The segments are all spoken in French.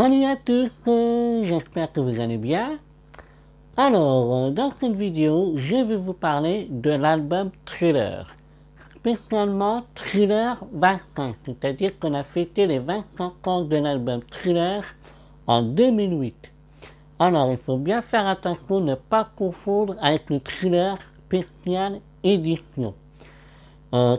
Salut à tous, j'espère que vous allez bien. Alors, dans cette vidéo, je vais vous parler de l'album Thriller, spécialement Thriller 25, c'est-à-dire qu'on a fêté les 25 ans de l'album Thriller en 2008. Alors, il faut bien faire attention de ne pas confondre avec le Thriller spécial édition,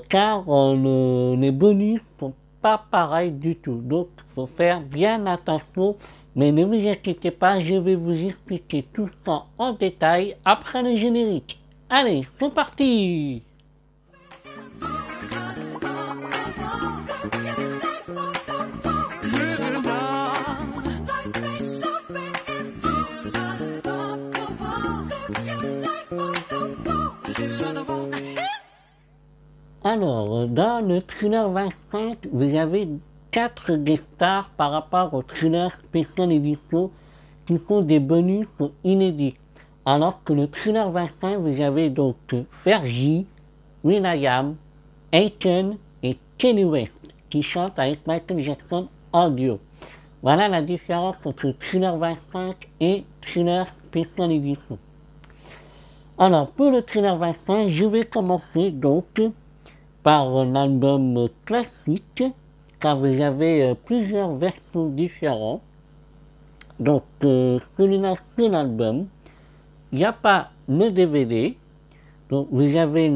car les bonus sont pas pareil du tout, donc il faut faire bien attention, mais ne vous inquiétez pas, je vais vous expliquer tout ça en détail après le générique. Allez, c'est parti! Alors, dans le Thriller 25, vous avez 4 guest stars par rapport au Thriller Special Edition qui sont des bonus inédits. Alors que le Thriller 25, vous avez donc Fergie, will.i.am, Akon et Kanye West qui chantent avec Michael Jackson en duo. Voilà la différence entre Thriller 25 et Thriller Special Edition. Alors, pour le Thriller 25, je vais commencer donc par un album classique, car vous avez plusieurs versions différentes. Donc, celui-là, c'est l'album. Il n'y a pas le DVD. Donc, vous avez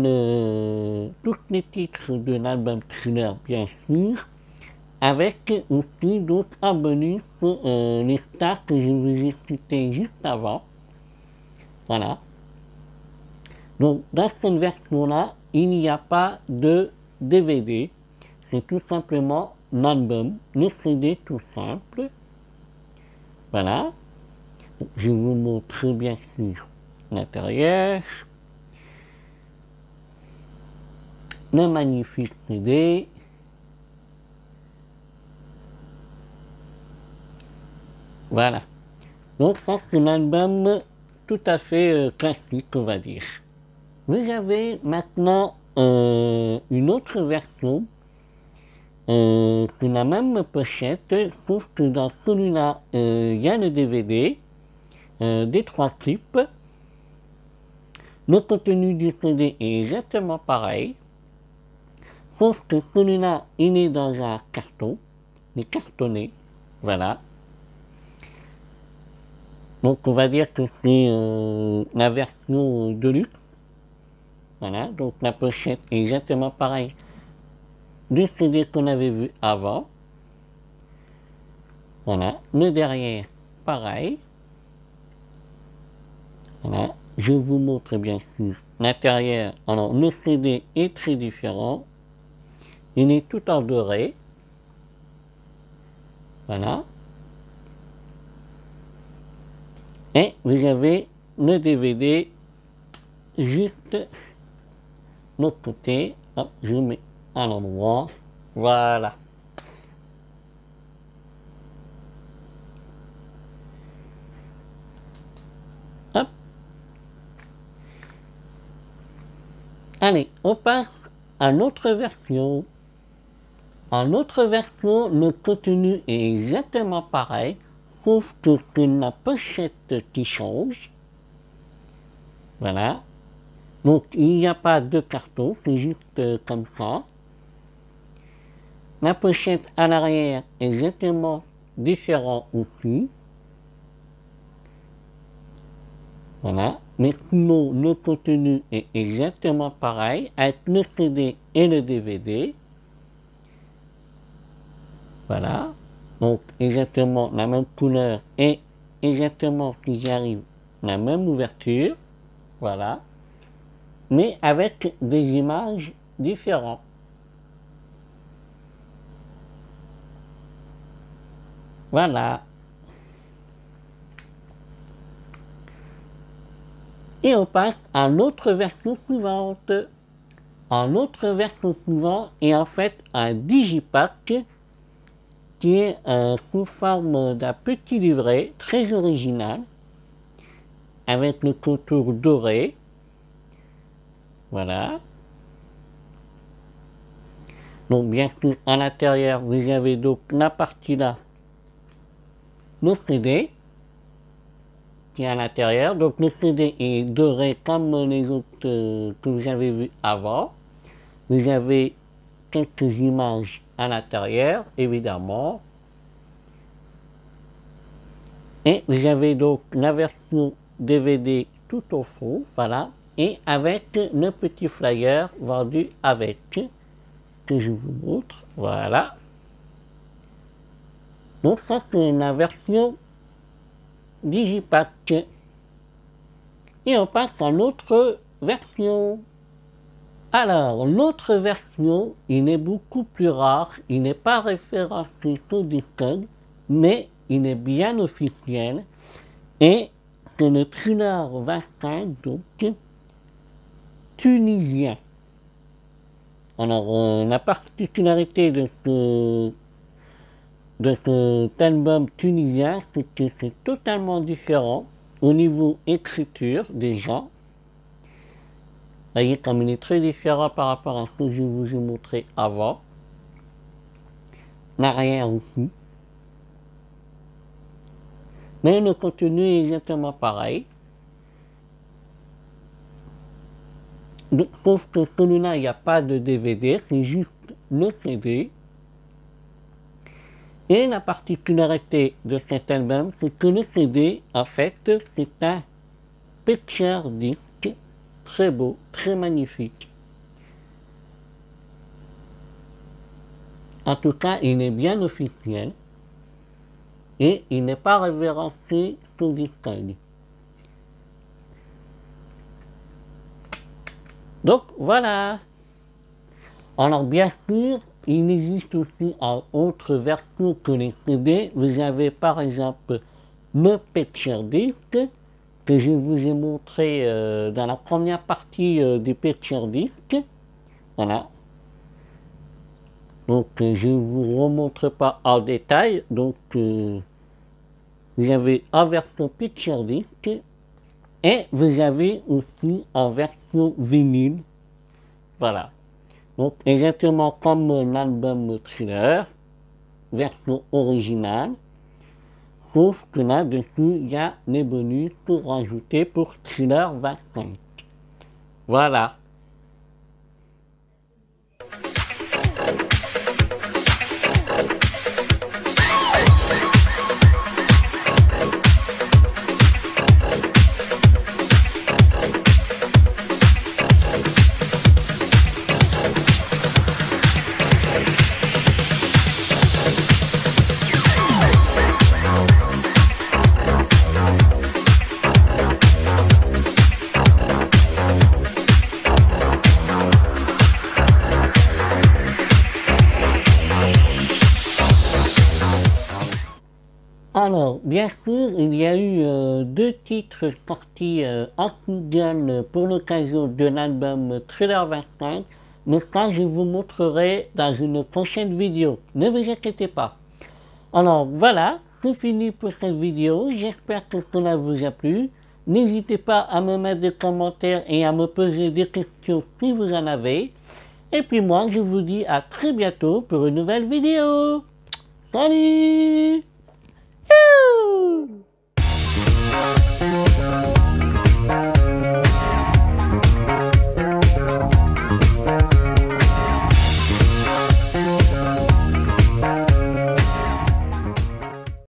tous les titres de l'album Thriller, bien sûr, avec aussi donc en bonus les stars que je vous ai citées juste avant. Voilà. Donc, dans cette version-là, il n'y a pas de DVD, c'est tout simplement l'album, le CD tout simple. Voilà. Je vous montre bien sûr l'intérieur. Le magnifique CD. Voilà. Donc ça c'est un album tout à fait classique, on va dire. Vous avez maintenant une autre version, c'est la même pochette, sauf que dans celui-là, il y a le DVD, des 3 clips. Le contenu du CD est exactement pareil, sauf que celui-là, il est dans un carton, il est cartonné, voilà. Donc on va dire que c'est la version de luxe. Voilà, donc la pochette est exactement pareille du CD qu'on avait vu avant. Voilà, le derrière, pareil. Voilà, je vous montre bien sûr l'intérieur. Alors, le CD est très différent. Il est tout en doré. Voilà. Et vous avez le DVD juste l'autre côté. Hop, je mets à l'endroit. Voilà. Hop. Allez, on passe à l'autre version. En autre version, le contenu est exactement pareil, sauf que c'est la pochette qui change. Voilà. Donc il n'y a pas de carton, c'est juste comme ça. La pochette à l'arrière est exactement différente aussi. Voilà. Mais sinon, le contenu est exactement pareil avec le CD et le DVD. Voilà. Donc exactement la même couleur et exactement, si j'y arrive, la même ouverture. Voilà. Mais avec des images différentes. Voilà. Et on passe à l'autre version suivante. En autre version suivante est en fait un digipack qui est sous forme d'un petit livret très original avec le contour doré. Voilà. Donc bien sûr à l'intérieur vous avez donc la partie là le CD qui est à l'intérieur. Donc le CD est doré comme les autres que vous avez vus avant. Vous avez quelques images à l'intérieur, évidemment. Et vous avez donc la version DVD tout au fond, voilà. Et avec le petit flyer vendu avec, que je vous montre, voilà. Donc ça c'est la version Digipack. Et on passe à l'autre version. Alors, l'autre version, il est beaucoup plus rare, il n'est pas référencé sur Discog, mais il est bien officiel. Et c'est le Thriller 25, donc tunisien. Alors, la particularité de cet album tunisien, c'est que c'est totalement différent au niveau écriture déjà. Vous voyez comme il est très différent par rapport à ce que je vous ai montré avant. L'arrière aussi. Mais le contenu est exactement pareil. Sauf que celui-là, il n'y a pas de DVD, c'est juste le CD. Et la particularité de cet album, c'est que le CD, en fait, c'est un picture disc très beau, très magnifique. En tout cas, il est bien officiel et il n'est pas référencé sur Discog. Donc voilà. Alors bien sûr, il existe aussi en autre version que les CD. Vous avez par exemple le picture disc que je vous ai montré dans la première partie du picture disc. Voilà. Donc je ne vous remontre pas en détail. Donc vous avez en version picture disc et vous avez aussi en version vinyle. Voilà. Donc exactement comme l'album Thriller, version originale, sauf que là-dessus, il y a les bonus pour rajouter pour Thriller 25. Voilà. Alors, bien sûr, il y a eu 2 titres sortis en single pour l'occasion de l'album Thriller 25, mais ça je vous montrerai dans une prochaine vidéo, ne vous inquiétez pas. Alors voilà, c'est fini pour cette vidéo, j'espère que cela vous a plu. N'hésitez pas à me mettre des commentaires et à me poser des questions si vous en avez. Et puis moi, je vous dis à très bientôt pour une nouvelle vidéo. Salut!